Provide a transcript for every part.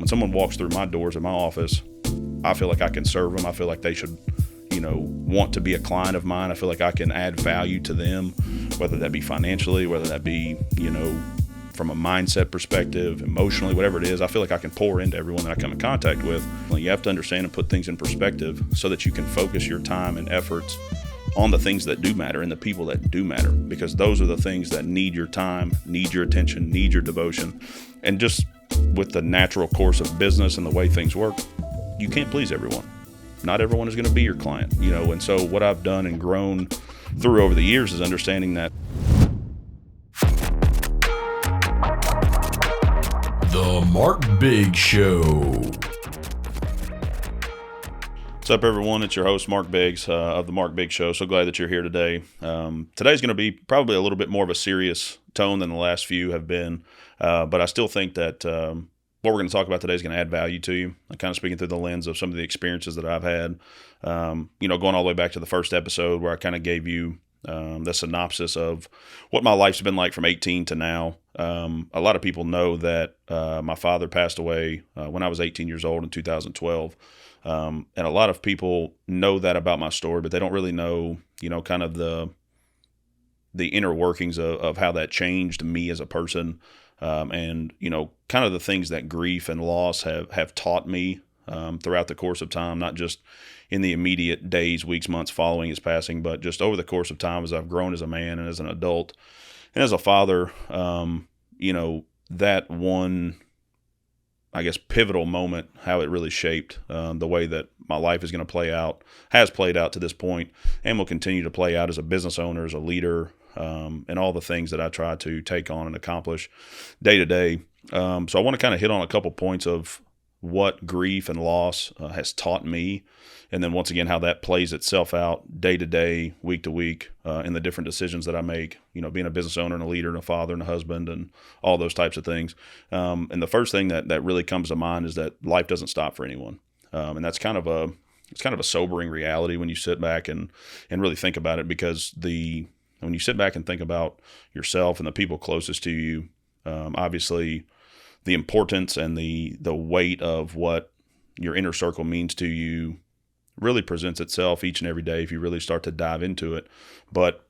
when someone walks through my doors in my office, I feel like I can serve them. I feel like they should, want to be a client of mine. I feel like I can add value to them, whether that be financially, whether that be, from a mindset perspective, emotionally, whatever it is. I feel like I can pour into everyone that I come in contact with. You have to understand and put things in perspective so that you can focus your time and efforts on the things that do matter and the people that do matter, because those are the things that need your time, need your attention, need your devotion. And just with the natural course of business and the way things work, you can't please everyone. Not everyone is going to be your client, and so what I've done and grown through over the years is understanding that. The Mark Biggs Show. What's up, everyone? It's your host, Mark Biggs of the Mark Biggs Show. So glad that you're here today. Today's going to be probably a little bit more of a serious tone than the last few have been, but I still think that what we're going to talk about today is going to add value to you. I'm kind of speaking through the lens of some of the experiences that I've had, going all the way back to the first episode where I kind of gave you the synopsis of what my life's been like from 18 to now. A lot of people know that my father passed away when I was 18 years old in 2012. And a lot of people know that about my story, but they don't really know, kind of the inner workings of how that changed me as a person. And kind of the things that grief and loss have taught me throughout the course of time, not just in the immediate days, weeks, months following his passing, but just over the course of time as I've grown as a man and as an adult and as a father. That one, I guess, pivotal moment, how it really shaped the way that my life is going to play out, has played out to this point, and will continue to play out as a business owner, as a leader, and all the things that I try to take on and accomplish day to day. So I want to kind of hit on a couple points of what grief and loss has taught me, and then once again how that plays itself out day to day, week to week, in the different decisions that I make, being a business owner and a leader and a father and a husband and all those types of things. And the first thing that really comes to mind is that life doesn't stop for anyone. And that's kind of a sobering reality when you sit back and really think about it, because when you sit back and think about yourself and the people closest to you, obviously the importance and the weight of what your inner circle means to you really presents itself each and every day if you really start to dive into it. But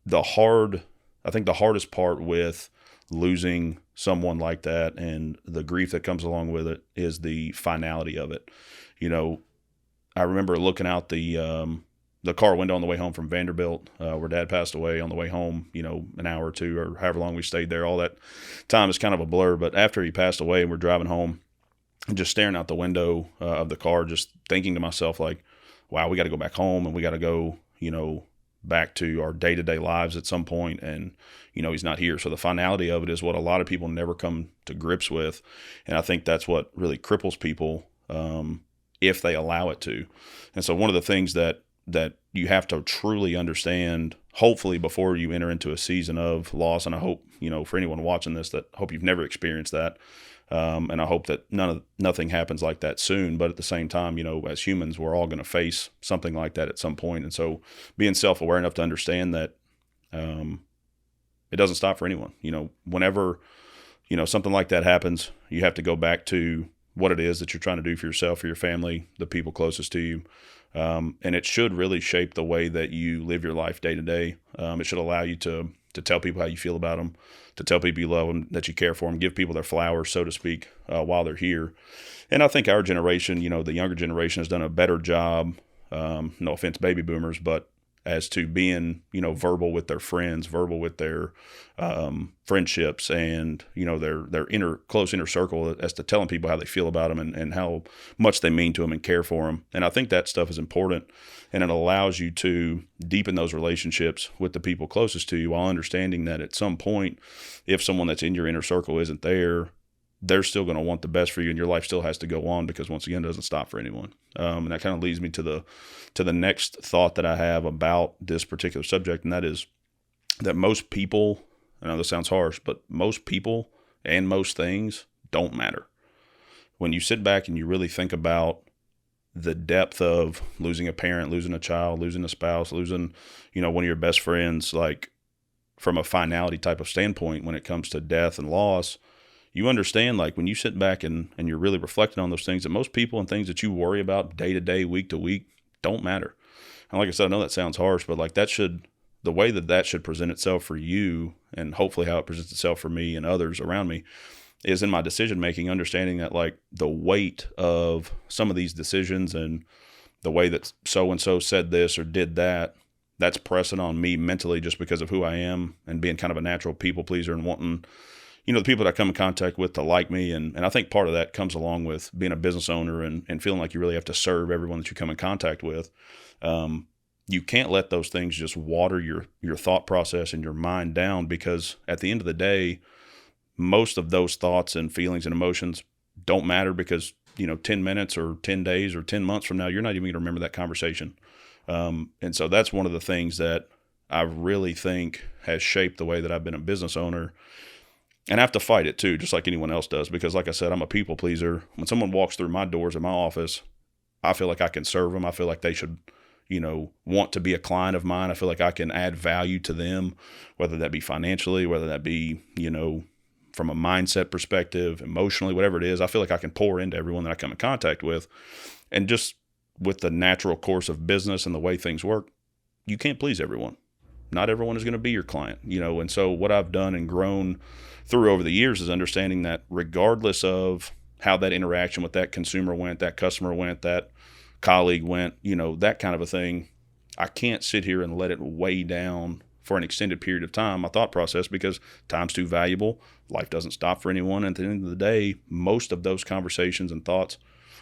I think the hardest part with losing someone like that and the grief that comes along with it is the finality of it. I remember looking out the car window on the way home from Vanderbilt, where Dad passed away, on the way home, an hour or two or however long we stayed there. All that time is kind of a blur. But after he passed away and we're driving home and just staring out the window of the car, just thinking to myself, like, wow, we got to go back home and we got to go, back to our day-to-day lives at some point. And, he's not here. So the finality of it is what a lot of people never come to grips with. And I think that's what really cripples people if they allow it to. And so one of the things that you have to truly understand, hopefully before you enter into a season of loss, and I hope, for anyone watching this, that I hope you've never experienced that. And I hope that nothing happens like that soon. But at the same time, as humans, we're all going to face something like that at some point. And so being self-aware enough to understand that it doesn't stop for anyone. Whenever, something like that happens, you have to go back to what it is that you're trying to do for yourself, for your family, the people closest to you. And it should really shape the way that you live your life day to day. It should allow you to tell people how you feel about them, to tell people you love them, that you care for them, give people their flowers, so to speak, while they're here. And I think our generation, the younger generation, has done a better job, no offense, baby boomers, but as to being, verbal with their friends, verbal with their friendships, and, their close inner circle, as to telling people how they feel about them and how much they mean to them and care for them. And I think that stuff is important, and it allows you to deepen those relationships with the people closest to you, while understanding that at some point, if someone that's in your inner circle isn't there, they're still going to want the best for you, and your life still has to go on, because once again, it doesn't stop for anyone. And that kind of leads me to the next thought that I have about this particular subject, and that is that most people, I know this sounds harsh, but most people and most things don't matter. When you sit back and you really think about the depth of losing a parent, losing a child, losing a spouse, losing, one of your best friends, like from a finality type of standpoint, when it comes to death and loss, you understand, like, when you sit back and you're really reflecting on those things, that most people and things that you worry about day to day, week to week, don't matter. And like I said, I know that sounds harsh, but like the way that should present itself for you, and hopefully how it presents itself for me and others around me, is in my decision making, understanding that like the weight of some of these decisions and the way that so and so said this or did that, that's pressing on me mentally just because of who I am and being kind of a natural people pleaser and wanting, the people that I come in contact with to like me. And I think part of that comes along with being a business owner and feeling like you really have to serve everyone that you come in contact with. You can't let those things just water your thought process and your mind down, because at the end of the day, most of those thoughts and feelings and emotions don't matter, because 10 minutes or 10 days or 10 months from now, you're not even going to remember that conversation. And so that's one of the things that I really think has shaped the way that I've been a business owner. And I have to fight it too, just like anyone else does, because like I said, I'm a people pleaser. When someone walks through my doors in my office, I feel like I can serve them. I feel like they should, want to be a client of mine. I feel like I can add value to them, whether that be financially, whether that be, from a mindset perspective, emotionally, whatever it is. I feel like I can pour into everyone that I come in contact with. And just with the natural course of business and the way things work, you can't please everyone. Not everyone is going to be your client, and so what I've done and grown through over the years is understanding that regardless of how that interaction with that consumer went, that customer went, that colleague went, that kind of a thing, I can't sit here and let it weigh down for an extended period of time my thought process, because time's too valuable. Life doesn't stop for anyone. And at the end of the day, most of those conversations and thoughts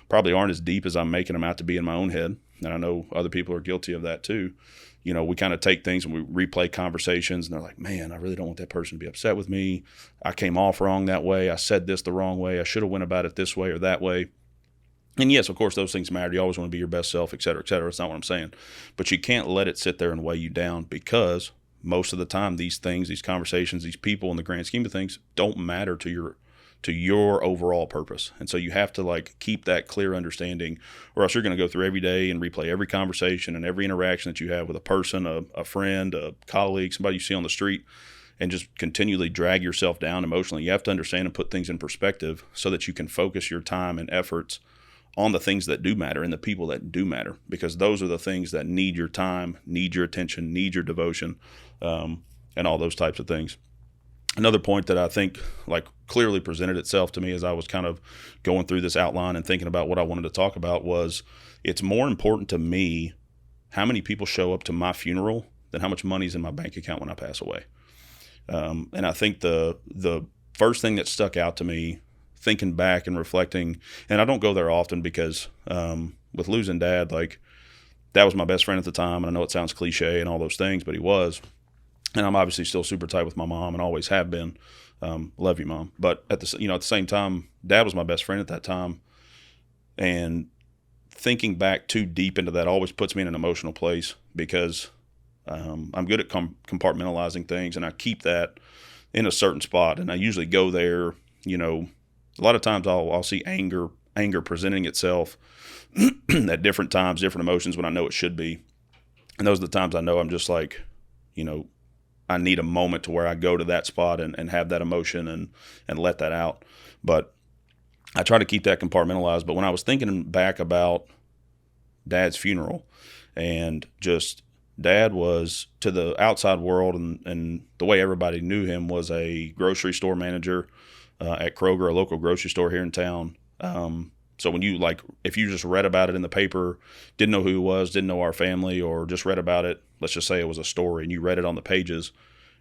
probably aren't as deep as I'm making them out to be in my own head. And I know other people are guilty of that too. We kind of take things and we replay conversations, and they're like, man, I really don't want that person to be upset with me. I came off wrong that way. I said this the wrong way. I should have went about it this way or that way. And yes, of course, those things matter. You always want to be your best self, et cetera, et cetera. That's not what I'm saying. But you can't let it sit there and weigh you down, because most of the time, these things, these conversations, these people, in the grand scheme of things, don't matter to your overall purpose. And so you have to keep that clear understanding, or else you're going to go through every day and replay every conversation and every interaction that you have with a person, a friend, a colleague, somebody you see on the street, and just continually drag yourself down emotionally. You have to understand and put things in perspective so that you can focus your time and efforts on the things that do matter and the people that do matter, because those are the things that need your time, need your attention, need your devotion, and all those types of things. Another point that I think clearly presented itself to me as I was kind of going through this outline and thinking about what I wanted to talk about was, it's more important to me how many people show up to my funeral than how much money's in my bank account when I pass away. And I think the first thing that stuck out to me, thinking back and reflecting, and I don't go there often because with losing Dad, that was my best friend at the time, and I know it sounds cliche and all those things, but he was. And I'm obviously still super tight with my mom and always have been. Love you, Mom. But at the same time, Dad was my best friend at that time. And thinking back too deep into that always puts me in an emotional place, because I'm good at compartmentalizing things, and I keep that in a certain spot. And I usually go there, a lot of times I'll see anger presenting itself at different times, different emotions when I know it should be. And those are the times I know I'm just I need a moment to where I go to that spot and have that emotion and let that out. But I try to keep that compartmentalized. But when I was thinking back about Dad's funeral, and just Dad was, to the outside world and the way everybody knew him, was a grocery store manager at Kroger, a local grocery store here in town. So when you if you just read about it in the paper, didn't know who he was, didn't know our family, or just read about it, let's just say it was a story and you read it on the pages,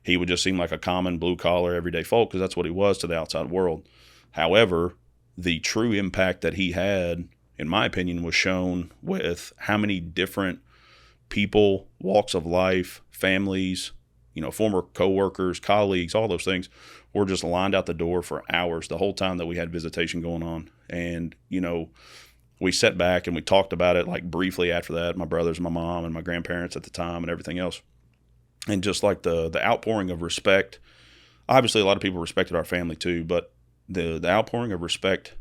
he would just seem like a common blue collar everyday folk, because that's what he was to the outside world. However, the true impact that he had, in my opinion, was shown with how many different people, walks of life, families, former coworkers, colleagues, all those things were just lined out the door for hours the whole time that we had visitation going on. And, we sat back and we talked about it briefly after that, my brothers, my mom, and my grandparents at the time and everything else. And just the outpouring of respect, obviously a lot of people respected our family too, but the outpouring of respect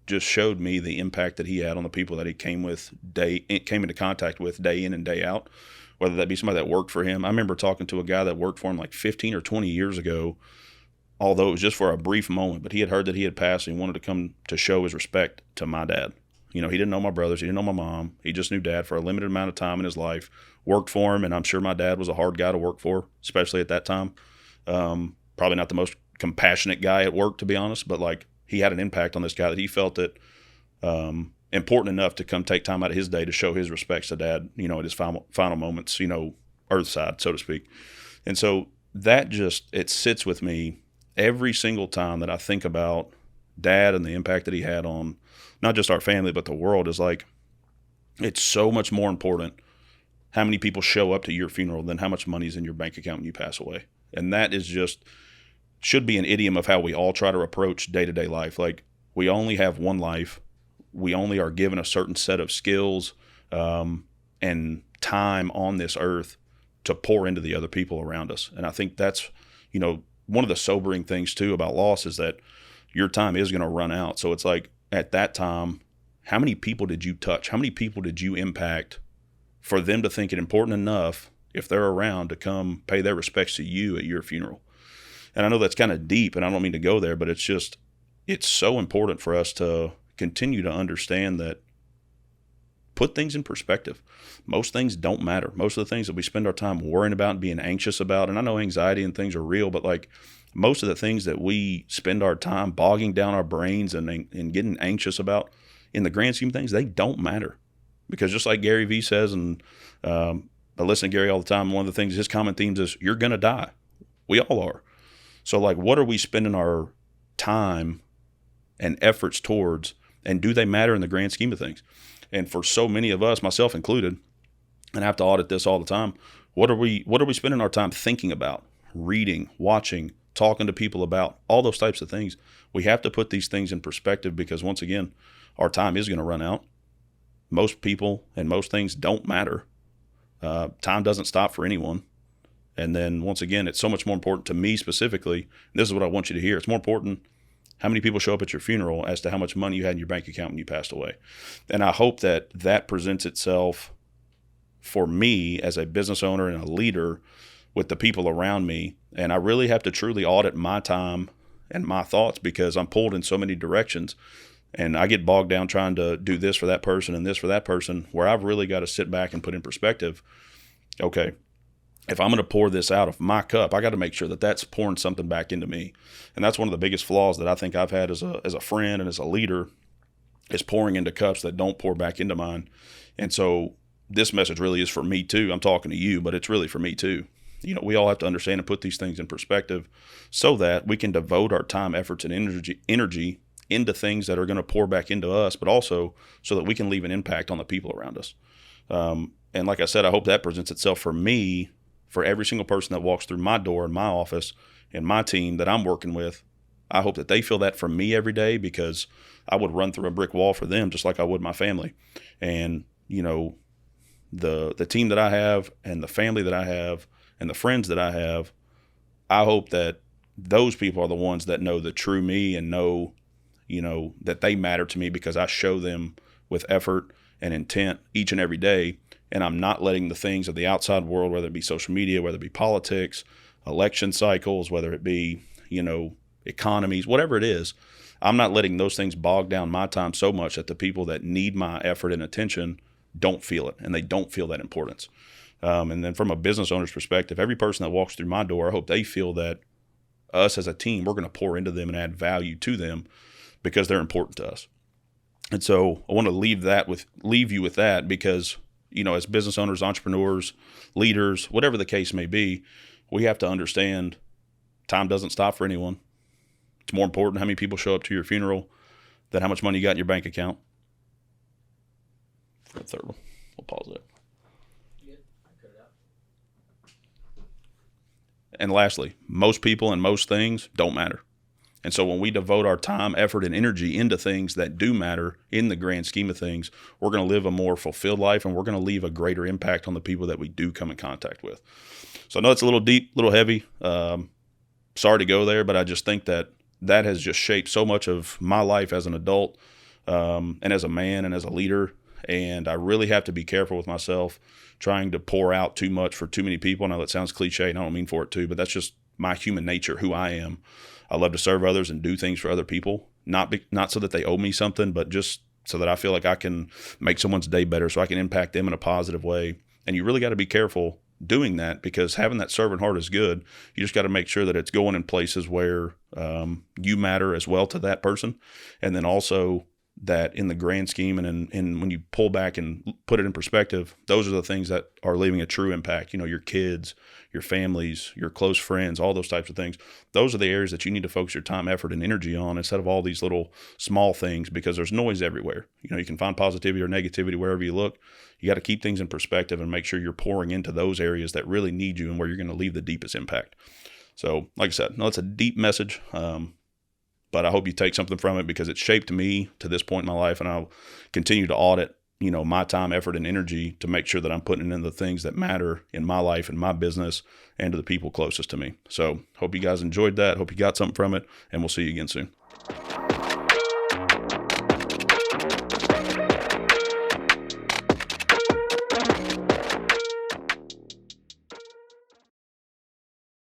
just showed me the impact that he had on the people that he came into contact with day in and day out, whether that be somebody that worked for him. I remember talking to a guy that worked for him 15 or 20 years ago although it was just for a brief moment, but he had heard that he had passed and he wanted to come to show his respect to my dad. He didn't know my brothers. He didn't know my mom. He just knew Dad for a limited amount of time in his life, worked for him, and I'm sure my dad was a hard guy to work for, especially at that time. Probably not the most compassionate guy at work, to be honest, but like he had an impact on this guy that he felt it important enough to come take time out of his day to show his respects to Dad, at his final moments, earthside, so to speak. And so that it sits with me every single time that I think about Dad and the impact that he had on not just our family, but the world. Is like, it's so much more important how many people show up to your funeral than how much money's in your bank account when you pass away. And that is should be an idiom of how we all try to approach day-to-day life. Like, we only have one life. We only are given a certain set of skills and time on this earth to pour into the other people around us. And I think that's, one of the sobering things too about loss is that your time is going to run out. So it's like, at that time, how many people did you touch? How many people did you impact for them to think it important enough, if they're around, to come pay their respects to you at your funeral? And I know that's kind of deep, and I don't mean to go there, but it's so important for us to continue to understand that, put things in perspective. Most things don't matter. Most of the things that we spend our time worrying about and being anxious about, and I know anxiety and things are real, but like, most of the things that we spend our time bogging down our brains and getting anxious about, in the grand scheme of things, they don't matter. Because just like Gary Vee says, and I listen to Gary all the time, one of the things, his common themes is, you're going to die. We all are. So like, what are we spending our time and efforts towards, and do they matter in the grand scheme of things? And for so many of us, myself included, and I have to audit this all the time, what are we spending our time thinking about, reading, watching, talking to people about, all those types of things? We have to put these things in perspective, because once again, our time is going to run out. Most people and most things don't matter. Time doesn't stop for anyone. And then once again, it's so much more important to me specifically. And this is what I want you to hear. It's more important how many people show up at your funeral as to how much money you had in your bank account when you passed away. And I hope that presents itself for me as a business owner and a leader with the people around me. And I really have to truly audit my time and my thoughts, because I'm pulled in so many directions, and I get bogged down trying to do this for that person and this for that person, where I've really got to sit back and put in perspective, okay, if I'm going to pour this out of my cup, I got to make sure that that's pouring something back into me. And that's one of the biggest flaws that I think I've had as a friend and as a leader, is pouring into cups that don't pour back into mine. And so this message really is for me too. I'm talking to you, but it's really for me too. We all have to understand and put these things in perspective, so that we can devote our time, efforts, and energy into things that are going to pour back into us, but also so that we can leave an impact on the people around us. And like I said, I hope that presents itself for me, for every single person that walks through my door in my office and my team that I'm working with. I hope that they feel that from me every day, because I would run through a brick wall for them just like I would my family. And, the team that I have, and the family that I have, and the friends that I have, I hope that those people are the ones that know the true me, and know, that they matter to me, because I show them with effort and intent each and every day. And I'm not letting the things of the outside world, whether it be social media, whether it be politics, election cycles, whether it be, economies, whatever it is, I'm not letting those things bog down my time so much that the people that need my effort and attention don't feel it, and they don't feel that importance. And then from a business owner's perspective, every person that walks through my door, I hope they feel that us as a team, we're going to pour into them and add value to them, because they're important to us. And so I want to leave you with that, because, as business owners, entrepreneurs, leaders, whatever the case may be, we have to understand time doesn't stop for anyone. It's more important how many people show up to your funeral than how much money you got in your bank account. For the third one, we'll pause it. And lastly, most people and most things don't matter. And so when we devote our time, effort, and energy into things that do matter in the grand scheme of things, we're going to live a more fulfilled life, and we're going to leave a greater impact on the people that we do come in contact with. So I know it's a little deep, a little heavy. Sorry to go there, but I just think that has just shaped so much of my life as an adult, and as a man and as a leader. And I really have to be careful with myself trying to pour out too much for too many people. I know that sounds cliche, and I don't mean for it to, but that's just my human nature, who I am. I love to serve others and do things for other people, not so that they owe me something, but just so that I feel like I can make someone's day better, so I can impact them in a positive way. And you really got to be careful doing that, because having that servant heart is good. You just got to make sure that it's going in places where you matter as well to that person. And then also that in the grand scheme and when you pull back and put it in perspective, those are the things that are leaving a true impact. Your kids, your families, your close friends, all those types of things. Those are the areas that you need to focus your time, effort, and energy on, instead of all these little small things, because there's noise everywhere. You can find positivity or negativity wherever you look. You got to keep things in perspective and make sure you're pouring into those areas that really need you and where you're going to leave the deepest impact. So, like I said, no, it's a deep message. But I hope you take something from it, because it shaped me to this point in my life, and I'll continue to audit, my time, effort, and energy to make sure that I'm putting in the things that matter in my life and my business and to the people closest to me. So hope you guys enjoyed that. Hope you got something from it, and we'll see you again soon.